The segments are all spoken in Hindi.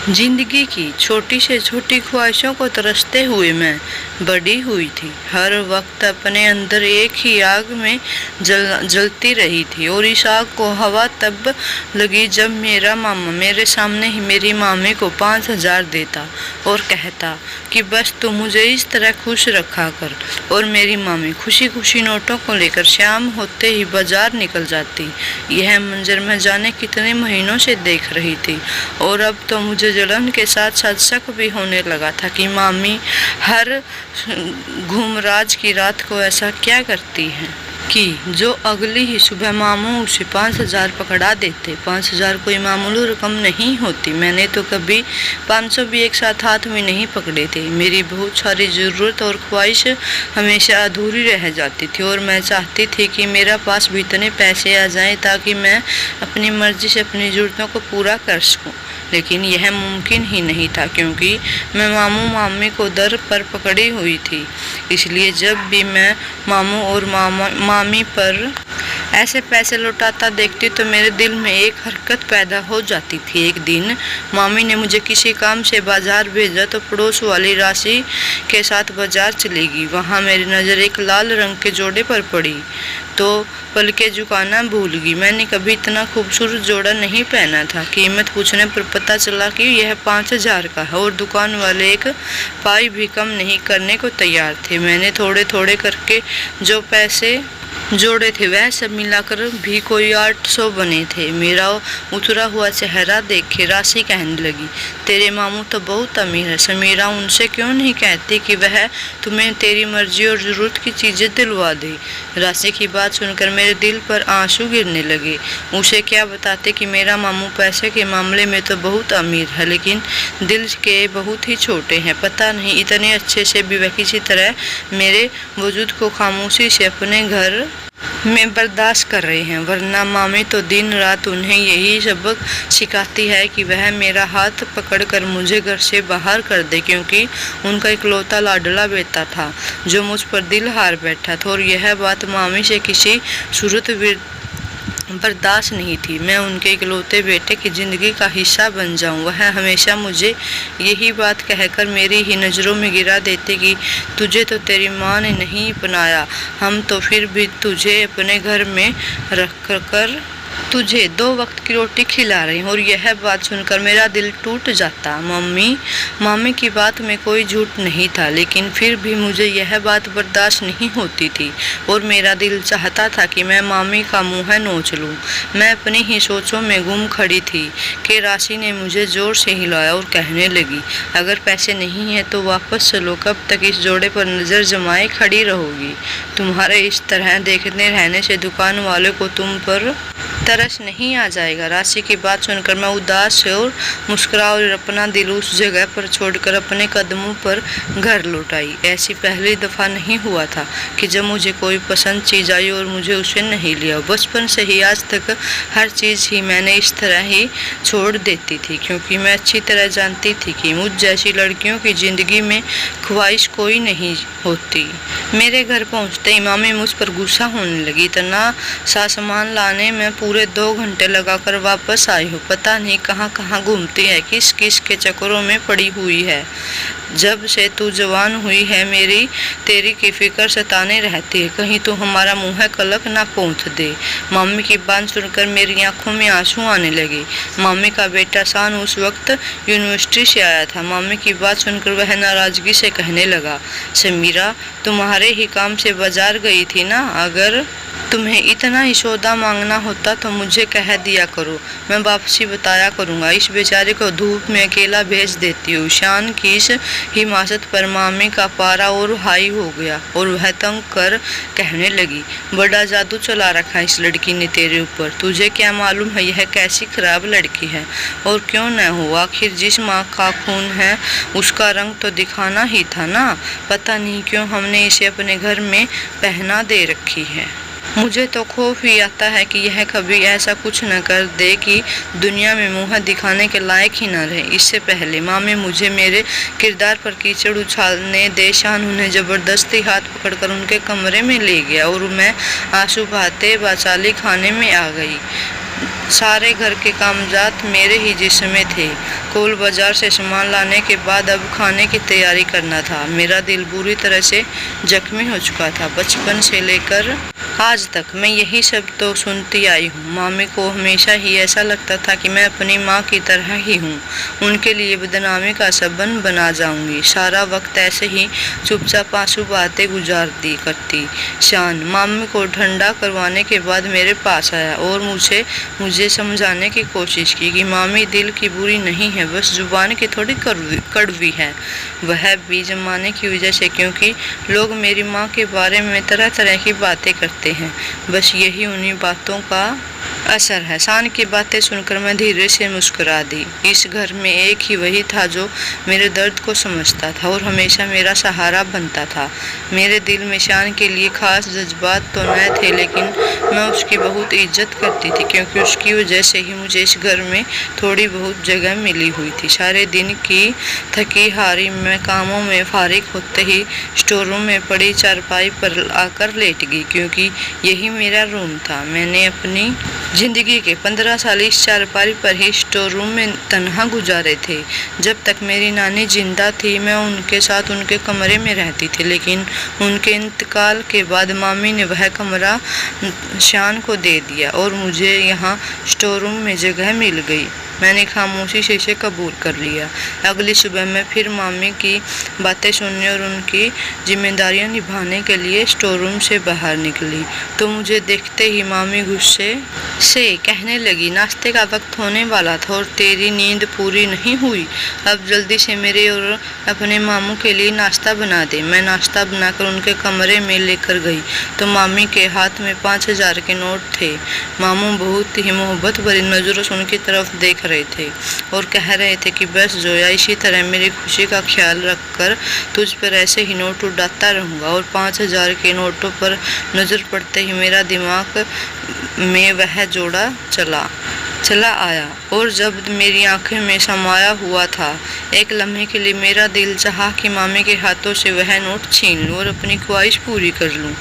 जिंदगी की छोटी से छोटी ख्वाहिशों को तरसते हुए मैं बड़ी हुई थी। हर वक्त अपने अंदर एक ही आग में जलती रही थी और इस आग को हवा तब लगी जब मेरा मामा मेरे सामने ही मेरी मामी को 5,000 देता और कहता कि बस तू मुझे इस तरह खुश रखा कर। और मेरी मामी खुशी खुशी नोटों को लेकर शाम होते ही बाजार निकल जाती। यह मंजर मैं जाने कितने महीनों से देख रही थी और अब तो मुझे जलन के साथ साथ शक भी होने लगा था कि मामी हर घूमराज की रात को ऐसा क्या करती है कि जो अगली ही सुबह मामू उसे 5,000 पकड़ा देते। 5,000 कोई मामूली रकम नहीं होती। मैंने तो कभी 500 भी एक साथ हाथ में नहीं पकड़े थे। मेरी बहुत सारी ज़रूरत और ख्वाहिश हमेशा अधूरी रह जाती थी और मैं चाहती थी कि मेरा पास भी इतने पैसे आ जाएं ताकि मैं अपनी मर्जी से अपनी ज़रूरतों को पूरा कर सकूं। लेकिन यह मुमकिन ही नहीं था क्योंकि मैं मामू मामी को दर पर पकड़ी हुई थी। इसलिए जब भी मैं मामू और मामी पर ऐसे पैसे लौटाता देखती तो मेरे दिल में एक हरकत पैदा हो जाती थी। एक दिन मामी ने मुझे किसी काम से बाजार भेजा तो पड़ोस वाली राशि के साथ बाजार चली गई। वहाँ मेरी नज़र एक लाल रंग के जोड़े पर पड़ी तो पलके झुकाना भूल गई। मैंने कभी इतना खूबसूरत जोड़ा नहीं पहना था। कीमत पूछने पर पता चला कि यह 5,000 का है और दुकान वाले एक पाई भी कम नहीं करने को तैयार थे। मैंने थोड़े थोड़े करके जो पैसे जोड़े थे वह सब मिलाकर भी कोई 800 बने थे। मेरा उतरा हुआ चेहरा देख के राशि कहने लगी, तेरे मामू तो बहुत अमीर है समीरा, उनसे क्यों नहीं कहती कि वह तुम्हें तेरी मर्जी और ज़रूरत की चीज़ें दिलवा दे। राशि की बात सुनकर मेरे दिल पर आंसू गिरने लगे। उसे क्या बताते कि मेरा मामू पैसे के मामले में तो बहुत अमीर है लेकिन दिल के बहुत ही छोटे हैं। पता नहीं इतने अच्छे से भी वह किसी तरह मेरे वजूद को खामोशी से अपने घर में बर्दाश्त कर रहे हैं, वरना मामी तो दिन रात उन्हें यही सबक सिखाती है कि वह मेरा हाथ पकड़कर मुझे घर से बाहर कर दे क्योंकि उनका इकलौता लाडला बेटा था जो मुझ पर दिल हार बैठा था। और यह बात मामी से किसी सूरत बर्दाश्त नहीं थी। मैं उनके इकलौते बेटे की ज़िंदगी का हिस्सा बन जाऊं। वह हमेशा मुझे यही बात कहकर मेरी ही नज़रों में गिरा देते कि तुझे तो तेरी माँ ने नहीं अपनाया, हम तो फिर भी तुझे अपने घर में रख कर तुझे 2 वक्त की रोटी खिला रही हूँ। और यह बात सुनकर मेरा दिल टूट जाता। मामी की बात में कोई झूठ नहीं था लेकिन फिर भी मुझे यह बात बर्दाश्त नहीं होती थी और मेरा दिल चाहता था कि मैं मामी का मुँह नोच लूँ। मैं अपनी ही सोचों में गुम खड़ी थी कि राशि ने मुझे जोर से हिलाया और कहने लगी, अगर पैसे नहीं हैं तो वापस चलो, कब तक इस जोड़े पर नज़र जमाए खड़ी रहोगी। तुम्हारे इस तरह देखते रहने से दुकान वाले को तुम पर तरस नहीं आ जाएगा। राशि की बात सुनकर मैं उदास और मुस्कुरा और अपना दिल उस जगह पर छोड़कर अपने कदमों पर घर लौट आई। ऐसी पहली दफ़ा नहीं हुआ था कि जब मुझे कोई पसंद चीज़ आई और मुझे उसे नहीं लिया। बचपन से ही आज तक हर चीज़ ही मैंने इस तरह ही छोड़ देती थी क्योंकि मैं अच्छी तरह जानती थी कि मुझ जैसी लड़कियों की ज़िंदगी में ख्वाहिश कोई नहीं होती। मेरे घर पहुँचते ही मामी मुझ पर गुस्सा होने लगी। इतना सा सामान लाने में पूरे 2 घंटे लगाकर वापस आई हो, पता नहीं कहाँ कहाँ घूमती है, किस किस के चक्करों में पड़ी हुई है। जब से तू जवान हुई है मेरी तेरी की फिक्र सताने रहती है, कहीं तो हमारा मुँह कलक ना पहुँच दे। मामी की बात सुनकर मेरी आंखों में आंसू आने लगे। मामी का बेटा शान उस वक्त यूनिवर्सिटी से आया था। मामी की बात सुनकर वह नाराज़गी से कहने लगा, समीरा तुम्हारे ही काम से बाजार गई थी ना, अगर तुम्हें इतना ही सौदा मांगना होता तो मुझे कह दिया करो, मैं वापसी बताया करूँगा। इस बेचारे को धूप में अकेला भेज देती हूँ। शान की इस हिमाकत पर मामी का पारा और हाई हो गया और वह तंग कर कहने लगी, बड़ा जादू चला रखा इस लड़की ने तेरे ऊपर, तुझे क्या मालूम है यह कैसी खराब लड़की है। और क्यों न हो, आखिर जिस माँ का खून है उसका रंग तो दिखाना ही था ना। पता नहीं क्यों हमने इसे अपने घर में पहना दे रखी है। मुझे तो खौफ ही आता है कि यह कभी ऐसा कुछ न कर दे कि दुनिया में मुँह दिखाने के लायक ही न रहे। इससे पहले मामी मुझे मेरे किरदार पर कीचड़ उछालने दे, शान उन्हें ज़बरदस्ती हाथ पकड़कर उनके कमरे में ले गया और मैं आंसू बहाते बाचाली खाने में आ गई। सारे घर के कामजात मेरे ही जिस्म में थे। कोल बाजार से सामान लाने के बाद अब खाने की तैयारी करना था। मेरा दिल बुरी तरह से जख्मी हो चुका था। बचपन से लेकर आज तक मैं यही सब तो सुनती आई हूँ। मामी को हमेशा ही ऐसा लगता था कि मैं अपनी माँ की तरह ही हूँ, उनके लिए बदनामी का सबब बना जाऊंगी। सारा वक्त ऐसे ही चुपचाप आंसू बहाते गुजार दी करती। शान मामी को ठंडा करवाने के बाद मेरे पास आया और मुझे समझाने की कोशिश की कि मामी दिल की बुरी नहीं है, बस जुबान की थोड़ी कड़वी है, वह भी जमाने की वजह से, क्योंकि लोग मेरी माँ के बारे में तरह तरह की बातें करते हैं। बस यही उन्हीं बातों का असर है। शान की बातें सुनकर मैं धीरे से मुस्कुरा दी। इस घर में एक ही वही था जो मेरे दर्द को समझता था और हमेशा मेरा सहारा बनता था। मेरे दिल में शान के लिए खास जज्बात तो न थे, लेकिन मैं उसकी बहुत इज्जत करती थी, क्योंकि उसकी वजह से ही मुझे इस घर में थोड़ी बहुत जगह मिली हुई थी। सारे दिन की थकी हारी मैं कामों में फारिग होते ही स्टोर रूम में पड़ी चारपाई पर आकर लेट गई, क्योंकि यही मेरा रूम था। मैंने अपनी जिंदगी के 15 साल इस चारपाई पर ही स्टोर रूम में तन्हा गुजारे थे। जब तक मेरी नानी जिंदा थी मैं उनके साथ उनके कमरे में रहती थी, लेकिन उनके इंतकाल के बाद मामी ने वह कमरा शान को दे दिया और मुझे यहाँ स्टोर रूम में जगह मिल गई। मैंने खामोशी से इसे कबूल कर लिया। अगली सुबह मैं फिर मामी की बातें सुनने और उनकी जिम्मेदारियां निभाने के लिए स्टोर रूम से बाहर निकली तो मुझे देखते ही मामी गुस्से से कहने लगी, नाश्ते का वक्त होने वाला था और तेरी नींद पूरी नहीं हुई। अब जल्दी से मेरे और अपने मामू के लिए नाश्ता बना दे। मैं नाश्ता बनाकर उनके कमरे में लेकर गई तो मामी के हाथ में 5000 के नोट थे। मामू बहुत ही मोहब्बत भरी नजरों से उनकी तरफ देख रहे थे और कह रहे थे कि बस जोया, इसी तरह मेरी खुशी का ख्याल रखकर तुझ पर ऐसे ही नोट उड़ाता रहूँगा। और 5000 के नोटों पर नज़र पड़ते ही मेरा दिमाग में वह जोड़ा चला आया और जब मेरी आंखें में समाया हुआ था, एक लम्हे के लिए मेरा दिल चाहा कि मामी के हाथों से वह नोट छीन लूं और अपनी ख्वाहिश पूरी कर लूं।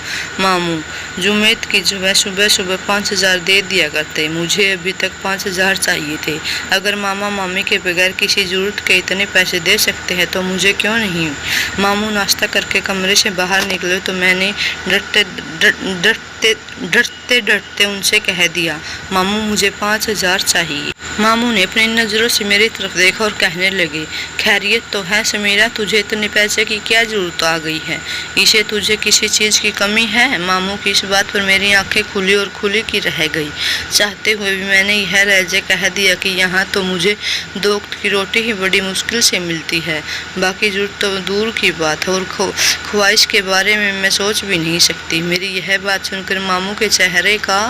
मामू जुमेद की सुबह सुबह 5000 दे दिया करते, मुझे अभी तक 5000 चाहिए थे। अगर मामा मामी के बगैर किसी जरूरत के इतने पैसे दे सकते हैं तो मुझे क्यों नहीं। मामू नाश्ता करके कमरे से बाहर निकले तो मैंने डरते उनसे कह दिया, मामू मुझे 5000 चाहिए। मामू ने अपनी नज़रों से मेरी तरफ देखा और कहने लगे, खैरियत तो है समीरा, तुझे इतने पैसे की क्या जरूरत आ गई है? इसे तुझे किसी चीज़ की कमी है? मामू की इस बात पर मेरी आंखें खुली और खुली की रह गई। चाहते हुए भी मैंने यह लहजे कह दिया कि यहाँ तो मुझे 2 वक्त की रोटी ही बड़ी मुश्किल से मिलती है, बाकी जरूरत तो दूर की बात है और ख्वाहिश के बारे में मैं सोच भी नहीं सकती। मेरी यह बात सुनकर मामू के चेहरे का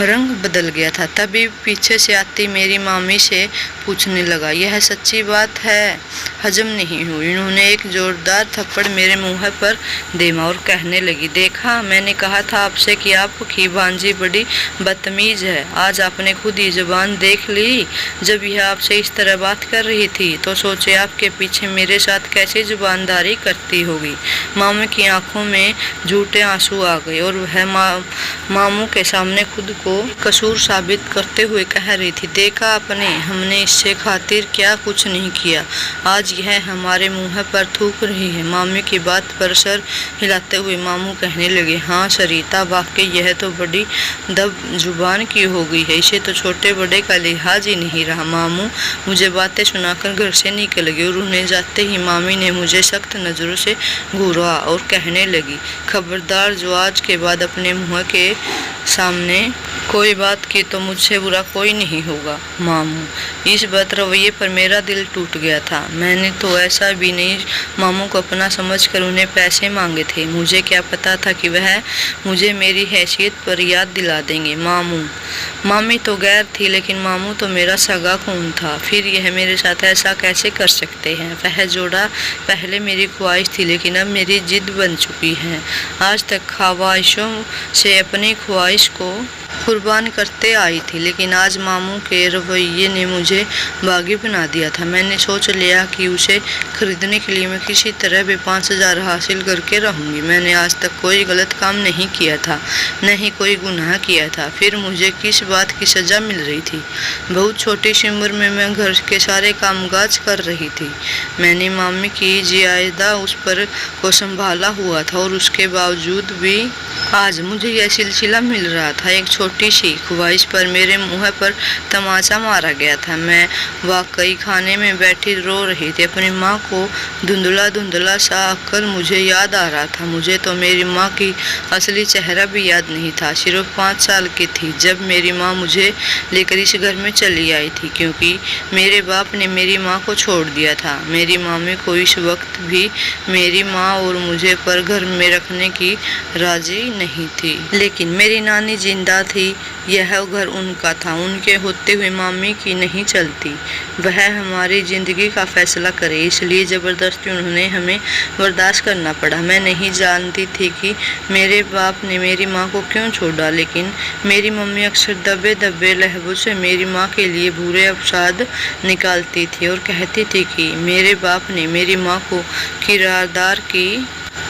रंग बदल गया था। तभी पीछे से आती मेरी मामी से पूछने लगा, यह सच्ची बात है? हजम नहीं हुई। उन्होंने एक जोरदार थप्पड़ मेरे मुंह पर देमा और कहने लगी, देखा, मैंने कहा था आपसे कि आपकी भांजी बड़ी बदतमीज है। आज आपने खुद ही जुबान देख ली। जब यह आपसे इस तरह बात कर रही थी तो सोचे आपके पीछे मेरे साथ कैसी जुबानदारी करती होगी। मामी की आंखों में झूठे आंसू आ गए और वह मामू के सामने खुद को कसूर साबित करते हुए कह रही थी, देखा आपने, हमने इससे खातिर क्या कुछ नहीं किया। आज यह हमारे मुंह पर थूक रही है। मामी की बात पर सर हिलाते हुए मामू कहने लगे, हाँ सरिता, वाकई यह तो बड़ी दब जुबान की हो गई है। इसे तो छोटे बड़े का लिहाज ही नहीं रहा। मामू मुझे बातें सुनाकर घर से निकल गए और उन्हें जाते ही मामी ने मुझे सख्त नज़रों से घूरा और कहने लगी, खबरदार, जो आज के बाद अपने मुँह के सामने कोई बात की तो मुझसे बुरा कोई नहीं होगा। मामू इस बात रवैये पर मेरा दिल टूट गया था। मैंने तो ऐसा भी नहीं मामू को अपना समझकर उन्हें पैसे मांगे थे। मुझे क्या पता था कि वह मुझे मेरी हैसियत पर याद दिला देंगे। मामी तो गैर थी, लेकिन मामू तो मेरा सगा खून था। फिर यह मेरे साथ ऐसा कैसे कर सकते हैं? वह जोड़ा पहले मेरी ख्वाहिश थी, लेकिन अब मेरी जिद बन चुकी है। आज तक ख्वाहिशों से अपनी ख्वाहिश को कुर्बान करते आई थी, लेकिन आज मामू के रवैये ने मुझे बागी बना दिया था। मैंने सोच लिया कि उसे खरीदने के लिए मैं किसी तरह भी 5,000 हासिल करके रहूंगी। मैंने आज तक कोई गलत काम नहीं किया था, न ही कोई गुनाह किया था, फिर मुझे किस बात की सजा मिल रही थी। बहुत छोटी सी उम्र में मैं घर के सारे कामकाज कर रही थी। मैंने मामी की जियादा उस पर को संभाला हुआ था और उसके बावजूद भी आज मुझे यह सिलसिला मिल रहा था। एक छोटी सी ख्वाहिश पर मेरे मुंह पर तमाचा मारा गया था। मैं वाकई खाने में बैठी रो रही थी। अपनी माँ को धुंधला धुंधला सा अक्ल मुझे याद आ रहा था। मुझे तो मेरी माँ की असली चेहरा भी याद नहीं था। सिर्फ 5 साल की थी जब मेरी माँ मुझे लेकर इस घर में चली आई थी, क्योंकि मेरे बाप ने मेरी माँ को छोड़ दिया था। मेरी मामी को इस वक्त भी मेरी माँ और मुझे पर घर में रखने की राजी नहीं थी, लेकिन मेरी नानी जिंदा थी। यह घर उनका था, उनके होते हुए मामी की नहीं चलती। वह हमारी जिंदगी का फैसला करे, इसलिए जबरदस्ती उन्होंने हमें बर्दाश्त करना पड़ा। मैं नहीं जानती थी कि मेरे बाप ने मेरी माँ को क्यों छोड़ा, लेकिन मेरी मम्मी अक्सर दबे दबे लहबों से मेरी माँ के लिए बुरे अपशाद निकालती थी और कहती थी कि मेरे बाप ने मेरी माँ को किराएदार की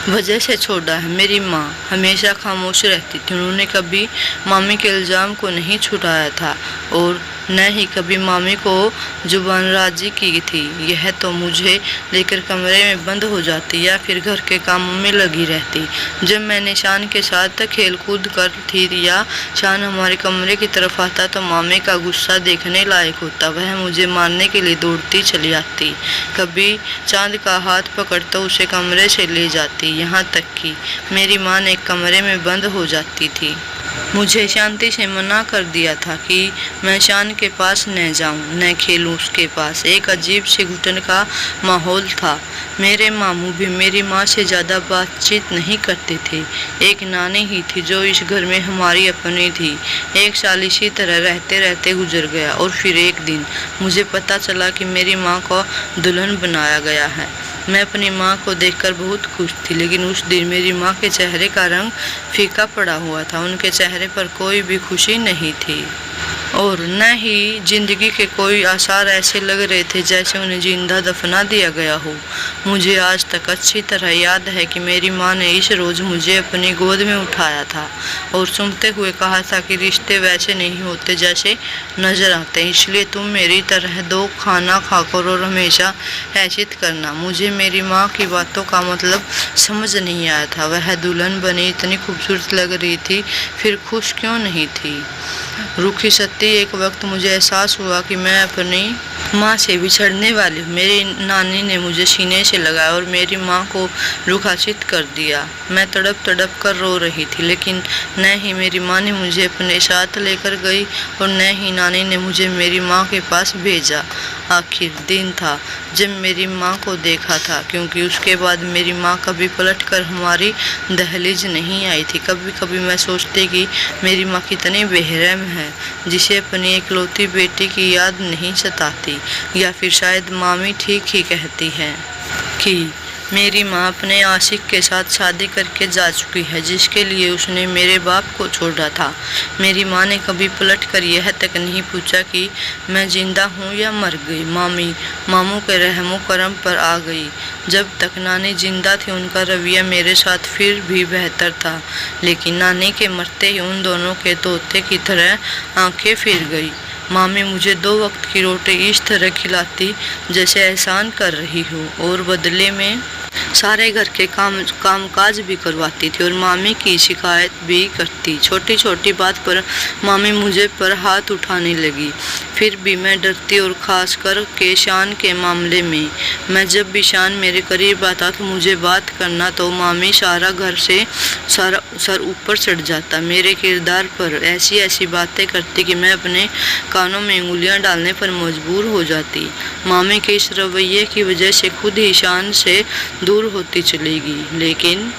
वजह से छोड़ा है। मेरी माँ हमेशा खामोश रहती थी। उन्होंने कभी मामी के इल्ज़ाम को नहीं छुड़ाया था और न ही कभी मामी को जुबानराजी की थी। यह तो मुझे लेकर कमरे में बंद हो जाती या फिर घर के कामों में लगी रहती। जब मैंने शान के साथ खेल कूद कर थी या शान हमारे कमरे की तरफ आता तो मामी का गुस्सा देखने लायक होता। वह मुझे मारने के लिए दौड़ती चली आती। कभी चांद का हाथ पकड़कर उसे कमरे से ले जाती, यहाँ तक कि मेरी माँ ने कमरे में बंद हो जाती थी। मुझे शांति से मना कर दिया था कि मैं शान के पास न जाऊं, न खेलूं उसके पास। एक अजीब सी घुटन का माहौल था। मेरे मामू भी मेरी माँ से ज़्यादा बातचीत नहीं करते थे। एक नानी ही थी जो इस घर में हमारी अपनी थी। एक साल इसी तरह रहते रहते गुजर गया और फिर एक दिन मुझे पता चला कि मेरी माँ को दुल्हन बनाया गया है। मैं अपनी माँ को देखकर बहुत खुश थी, लेकिन उस दिन मेरी माँ के चेहरे का रंग फीका पड़ा हुआ था। उनके चेहरे पर कोई भी खुशी नहीं थी और न ही जिंदगी के कोई आसार ऐसे लग रहे थे जैसे उन्हें जिंदा दफना दिया गया हो। मुझे आज तक अच्छी तरह याद है कि मेरी माँ ने इस रोज़ मुझे अपनी गोद में उठाया था और सुनते हुए कहा था कि रिश्ते वैसे नहीं होते जैसे नज़र आते, इसलिए तुम मेरी तरह दो खाना खाकर और हमेशा हैसियत करना। मुझे मेरी माँ की बातों का मतलब समझ नहीं आया था। वह दुल्हन बनी इतनी खूबसूरत लग रही थी, फिर खुश क्यों नहीं थी। रूखी सत्य एक वक्त मुझे एहसास हुआ कि मैं अपनी माँ से बिछड़ने वाली हूँ। मेरी नानी ने मुझे सीने से लगाया और मेरी माँ को रुखाचित कर दिया। मैं तड़प तड़प कर रो रही थी, लेकिन न ही मेरी माँ ने मुझे अपने साथ लेकर गई और न ही नानी ने मुझे मेरी माँ के पास भेजा। आखिर दिन था जब मेरी माँ को देखा था, क्योंकि उसके बाद मेरी माँ कभी पलट कर हमारी दहलीज नहीं आई थी। कभी कभी मैं सोचती कि मेरी माँ कितनी बेरहम है, जिसे अपनी इकलौती बेटी की याद नहीं सताती। या फिर शायद मामी ठीक ही कहती है कि मेरी माँ अपने आशिक के साथ शादी करके जा चुकी है, जिसके लिए उसने मेरे बाप को छोड़ा था। मेरी माँ ने कभी पलट कर यह तक नहीं पूछा कि मैं जिंदा हूँ या मर गई। मामी मामू के रहमो करम पर आ गई। जब तक नानी जिंदा थी उनका रवैया मेरे साथ फिर भी बेहतर था, लेकिन नानी के मरते ही उन दोनों के तोते की तरह आंखें फिर गई। मामी मुझे 2 वक्त की रोटी इस तरह खिलाती जैसे एहसान कर रही हो और बदले में सारे घर के कामकाज भी करवाती थी और मामी की शिकायत भी करती। छोटी छोटी बात पर मामी मुझे पर हाथ उठाने लगी। फिर भी मैं डरती, और खासकर के शान के मामले में। मैं जब भी शान मेरे करीब आता तो मुझे बात करना तो मामी सारा घर से सर ऊपर चढ़ जाता। मेरे किरदार पर ऐसी ऐसी बातें करती कि मैं अपने कानों में उंगलियां डालने पर मजबूर हो जाती। मामी के इस रवैये की वजह से खुद ही शान से दूर होती चलेगी, लेकिन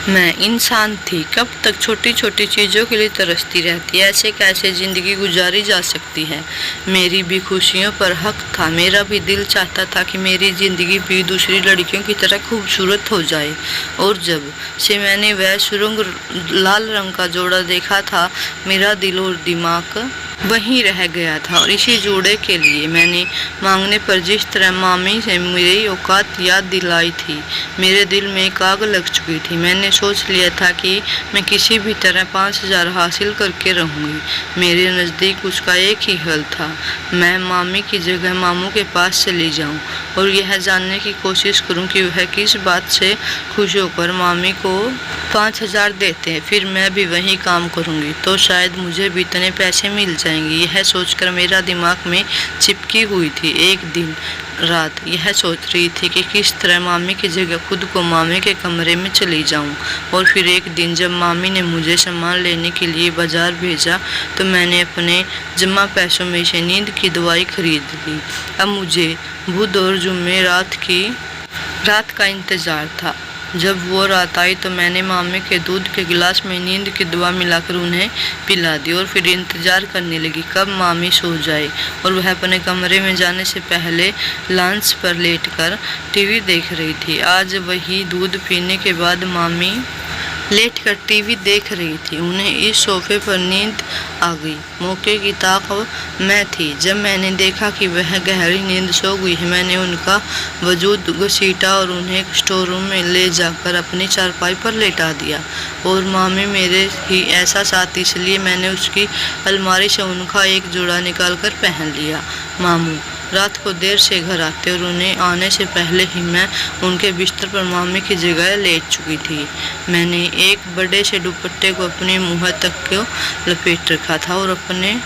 मैं इंसान थी, कब तक छोटी छोटी चीज़ों के लिए तरसती रहती। ऐसे कैसे ज़िंदगी गुजारी जा सकती है। मेरी भी खुशियों पर हक था। मेरा भी दिल चाहता था कि मेरी ज़िंदगी भी दूसरी लड़कियों की तरह खूबसूरत हो जाए। और जब से मैंने वह सुरंग लाल रंग का जोड़ा देखा था, मेरा दिल और दिमाग वहीं रह गया था। और इसी जोड़े के लिए मैंने मांगने पर जिस तरह मामी से मेरी औकात याद दिलाई थी, मेरे दिल में एक आग लग चुकी थी। मैंने सोच लिया था कि मैं किसी भी तरह 5,000 हासिल करके रहूँगी। मेरे नज़दीक उसका एक ही हल था, मैं मामी की जगह मामू के पास चली जाऊँ और यह जानने की कोशिश करूँ कि वह किस बात से खुश होकर मामी को 5,000 देते हैं। फिर मैं भी वही काम करूँगी तो शायद मुझे भी इतने पैसे मिल जाएंगे। यह सोचकर मेरा दिमाग में चिपकी हुई थी। एक दिन रात यह सोच रही थी कि किस तरह मामी की जगह खुद को मामी के कमरे में चली जाऊं। और फिर एक दिन जब मामी ने मुझे सामान लेने के लिए बाजार भेजा तो मैंने अपने जमा पैसों में से नींद की दवाई खरीद ली। अब मुझे बुध और जुम्मे रात का इंतज़ार था। जब वो रात आई तो मैंने मामी के दूध के गिलास में नींद की दवा मिलाकर उन्हें पिला दी और फिर इंतज़ार करने लगी कब मामी सो जाए। और वह अपने कमरे में जाने से पहले लॉन्च पर लेटकर टीवी देख रही थी। आज वही दूध पीने के बाद मामी लेटकर टीवी देख रही थी। उन्हें इस सोफे पर नींद आ गई। मौके की ताक मैं थी। जब मैंने देखा कि वह गहरी नींद सो गई है, मैंने उनका वजूद घसीटा और उन्हें स्टोर रूम में ले जाकर अपनी चारपाई पर लेटा दिया। और मामी मेरे ही ऐसा साथ, इसलिए मैंने उसकी अलमारी से उनका एक जोड़ा निकाल कर पहन लिया। मामू रात को देर से घर आते और उन्हें आने से पहले ही मैं उनके बिस्तर पर मामी की जगह लेट चुकी थी। मैंने एक बड़े से दुपट्टे को अपने मुँह तक को लपेट रखा था और अपने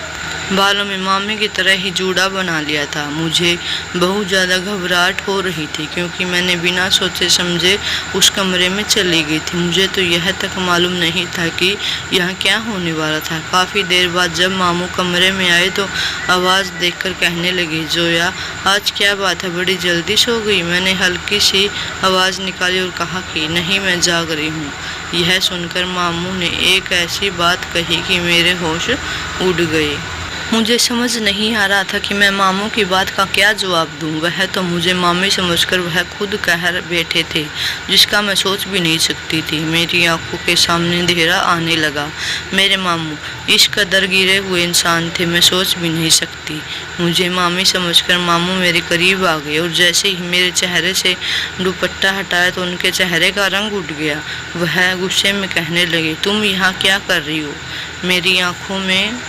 बालों में मामी की तरह ही जूड़ा बना लिया था। मुझे बहुत ज़्यादा घबराहट हो रही थी क्योंकि मैंने बिना सोचे समझे उस कमरे में चली गई थी। मुझे तो यह तक मालूम नहीं था कि यहाँ क्या होने वाला था। काफ़ी देर बाद जब मामू कमरे में आए तो आवाज़ देखकर कहने लगे, जोया आज क्या बात है, बड़ी जल्दी सो गई। मैंने हल्की सी आवाज़ निकाली और कहा कि नहीं, मैं जाग रही हूँ। यह सुनकर मामू ने एक ऐसी बात कही कि मेरे होश उड़ गए। मुझे समझ नहीं आ रहा था कि मैं मामू की बात का क्या जवाब दूं। वह तो मुझे मामी समझकर वह खुद कह बैठे थे जिसका मैं सोच भी नहीं सकती थी। मेरी आंखों के सामने अंधेरा आने लगा। मेरे मामू इस कदर गिरे हुए इंसान थे, मैं सोच भी नहीं सकती। मुझे मामी समझकर मामू मेरे करीब आ गए और जैसे ही मेरे चेहरे से दुपट्टा हटाया तो उनके चेहरे का रंग उठ गया। वह गुस्से में कहने लगे, तुम यहाँ क्या कर रही हो। मेरी आंखों में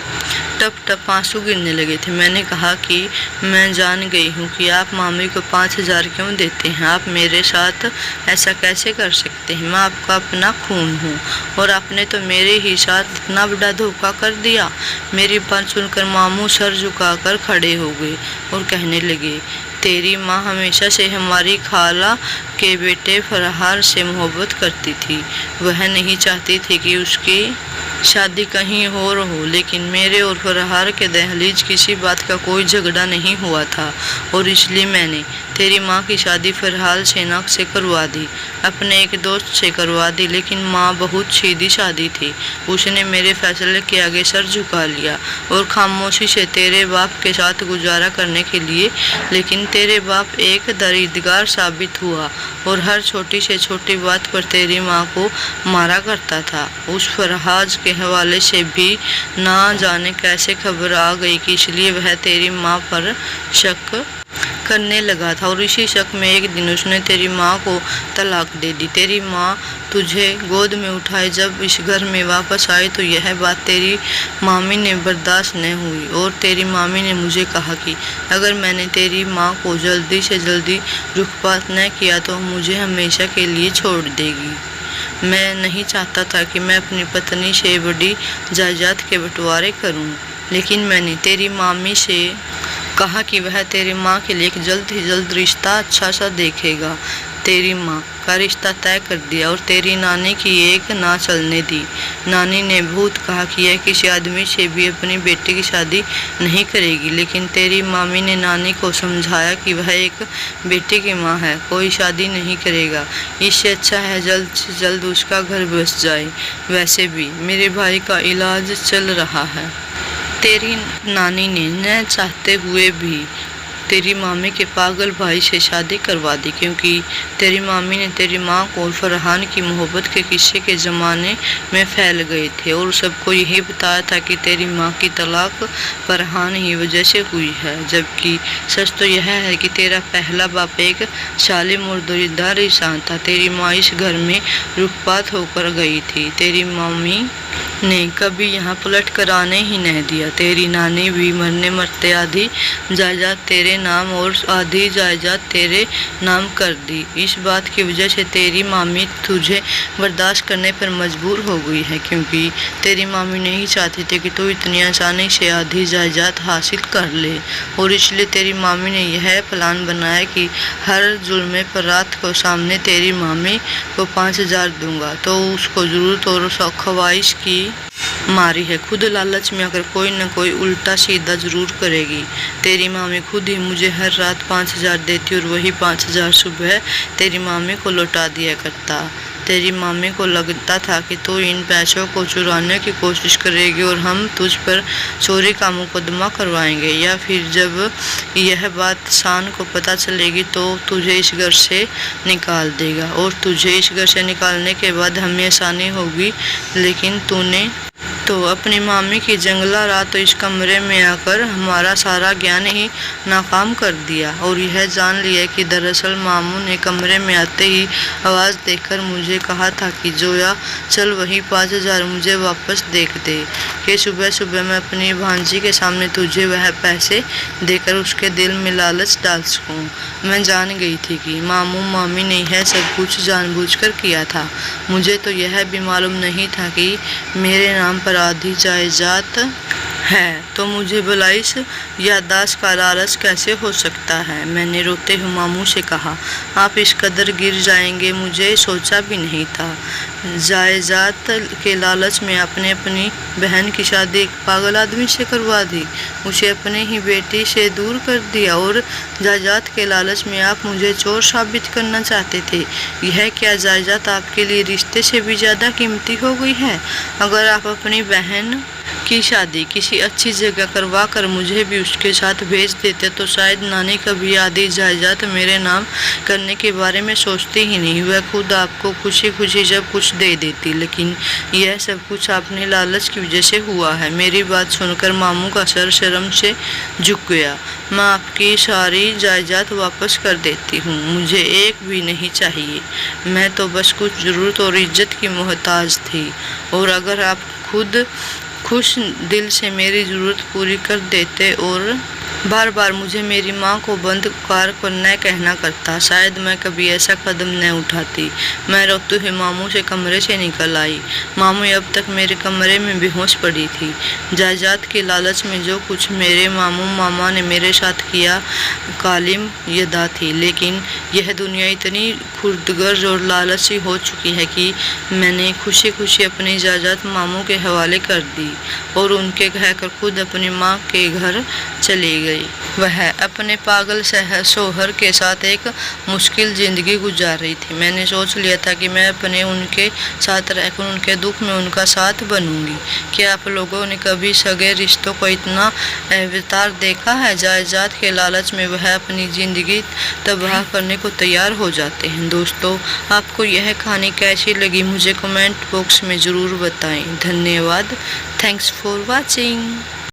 टप टप आंसू गिरने लगे थे। मैंने कहा कि मैं जान गई हूँ कि आप मामी को 5,000 क्यों देते हैं। आप मेरे साथ ऐसा कैसे कर सकते हैं। मैं आपका अपना खून हूँ और आपने तो मेरे ही साथ इतना बड़ा धोखा कर दिया। मेरी बात सुनकर मामू सर झुकाकर खड़े हो गए और कहने लगे, तेरी माँ हमेशा से हमारी खाला के बेटे फरहार से मोहब्बत करती थी। वह नहीं चाहती थी कि उसकी शादी कहीं और हो, लेकिन मेरे और फरहार के दहलीज किसी बात का कोई झगड़ा नहीं हुआ था और इसलिए मैंने तेरी माँ की शादी फरहाल सेनाक से करवा दी, अपने एक दोस्त से करवा दी। लेकिन माँ बहुत सीधी सादी थी। उसने मेरे फैसले के आगे सर झुका लिया और खामोशी से तेरे बाप के साथ गुजारा करने के लिए। लेकिन तेरे बाप एक दरिद्रगार साबित हुआ और हर छोटी से छोटी बात पर तेरी माँ को मारा करता था। उस फरहाज के हवाले से भी ना जाने कैसे खबर आ गई कि इसलिए वह तेरी माँ पर शक करने लगा था और इसी शक में एक दिन उसने तेरी माँ को तलाक दे दी। तेरी माँ तुझे गोद में उठाए जब इस घर में वापस आई तो यह बात तेरी मामी ने बर्दाश्त न हुई और तेरी मामी ने मुझे कहा कि अगर मैंने तेरी माँ को जल्दी से जल्दी रुखपात न किया तो मुझे हमेशा के लिए छोड़ देगी। मैं नहीं चाहता था कि मैं अपनी पत्नी से बड़ी जायदाद के बंटवारे करूं, लेकिन मैंने तेरी मामी से कहा कि वह तेरी माँ के लिए एक जल्द ही जल्द रिश्ता अच्छा सा देखेगा। तेरी माँ का रिश्ता तय कर दिया और तेरी नानी की एक ना चलने दी। नानी ने बहुत कहा कि यह किसी आदमी से भी अपनी बेटी की शादी नहीं करेगी, लेकिन तेरी मामी ने नानी को समझाया कि वह एक बेटी की माँ है, कोई शादी नहीं करेगा। इससे अच्छा है जल्द से जल्द उसका घर बस जाए। वैसे भी मेरे भाई का इलाज चल रहा है। तेरी नानी ने न चाहते हुए भी तेरी मामी के पागल भाई से शादी करवा दी, क्योंकि तेरी मामी ने तेरी माँ को और फरहान की मोहब्बत के किस्से के ज़माने में फैल गए थे और सबको यही बताया था कि तेरी माँ की तलाक फरहान ही वजह से हुई है। जबकि सच तो यह है कि तेरा पहला बाप एक सालिम और दरिद्र इंसान था। तेरी माँ इस घर में रुखपात होकर गई थी। तेरी मामी ने कभी यहाँ पलट कर आने ही नहीं दिया। तेरी नानी भी मरने मरते आधी जायदाद तेरे नाम और आधी जायदाद तेरे नाम कर दी। इस बात की वजह से तेरी मामी तुझे बर्दाश्त करने पर मजबूर हो गई है, क्योंकि तेरी मामी नहीं चाहती थी कि तू इतनी आसानी से आधी जायदाद हासिल कर ले। और इसलिए तेरी मामी ने यह प्लान बनाया कि हर जुल्मे पर रात को सामने तेरी मामी को 5,000 दूंगा, तो उसको जरूरत और ख्वाहिश की मारी है। खुद लालच में आकर कोई न कोई उल्टा सीधा जरूर करेगी। तेरी मामी खुद ही मुझे हर रात 5,000 देती और वही 5,000 सुबह तेरी मामी को लौटा दिया करता। तेरी मामी को लगता था कि तू इन पैसों को चुराने की कोशिश करेगी और हम तुझ पर चोरी का मुकदमा करवाएंगे, या फिर जब यह बात शान को पता चलेगी तो तुझे इस घर से निकाल देगा और तुझे इस घर से निकालने के बाद हमें आसानी होगी। लेकिन तूने तो अपनी मामी की जंगला रात इस कमरे में आकर हमारा सारा ज्ञान ही नाकाम कर दिया और यह जान लिया कि दरअसल मामू ने कमरे में आते ही आवाज़ देकर मुझे कहा था कि जोया चल वही 5,000 मुझे वापस देख दे, कि सुबह सुबह मैं अपनी भांजी के सामने तुझे वह पैसे देकर उसके दिल में लालच डाल सकूं। मैं जान गई थी कि मामू मामी ने यह सब कुछ जानबूझकर किया था। मुझे तो यह भी मालूम नहीं था कि मेरे नाम पर आधी जायदाद है, तो मुझे भला इस याददाश्त का लालच कैसे हो सकता है। मैंने रोते हुए मामू से कहा, आप इस कदर गिर जाएंगे मुझे सोचा भी नहीं था। जायदाद के लालच में आपने अपनी बहन की शादी एक पागल आदमी से करवा दी, उसे अपने ही बेटी से दूर कर दिया और जायदाद के लालच में आप मुझे चोर साबित करना चाहते थे। यह क्या जायदाद आपके लिए रिश्ते से भी ज़्यादा कीमती हो गई है? अगर आप अपनी बहन की शादी किसी अच्छी जगह करवा कर मुझे भी उसके साथ भेज देते तो शायद नानी कभी आधी जायदाद मेरे नाम करने के बारे में सोचती ही नहीं। वह खुद आपको खुशी खुशी सब कुछ दे देती, लेकिन यह सब कुछ आपने लालच की वजह से हुआ है। मेरी बात सुनकर मामू का सर शर्म से झुक गया। मैं आपकी सारी जायदाद वापस कर देती हूँ, मुझे एक भी नहीं चाहिए। मैं तो बस कुछ ज़रूरत और इज्जत की मोहताज थी, और अगर आप खुद खुश दिल से मेरी ज़रूरत पूरी कर देते और बार बार मुझे मेरी माँ को बंद कार पर न कहना करता, शायद मैं कभी ऐसा कदम न उठाती। मैं रोते हुए मामू से कमरे से निकल आई। मामू अब तक मेरे कमरे में बेहोश पड़ी थी। जायदाद के लालच में जो कुछ मेरे मामू मामा ने मेरे साथ किया कालिम यदा थी, लेकिन यह दुनिया इतनी खुर्दगर्ज और लालची हो चुकी है कि मैंने खुशी खुशी अपनी जायदाद मामू के हवाले कर दी और उनके कहकर खुद अपनी माँ के घर चली गई। वह अपने पागल शोहर के साथ एक मुश्किल ज़िंदगी गुजार रही थी। मैंने सोच लिया था कि मैं अपने उनके साथ रहकर उनके दुख में उनका साथ बनूंगी। क्या आप लोगों ने कभी सगे रिश्तों को इतना अवतार देखा है? जायदाद के लालच में वह अपनी ज़िंदगी तबाह करने को तैयार हो जाते हैं। दोस्तों, आपको यह कहानी कैसी लगी मुझे कमेंट बॉक्स में ज़रूर बताएं। धन्यवाद। Thanks for watching.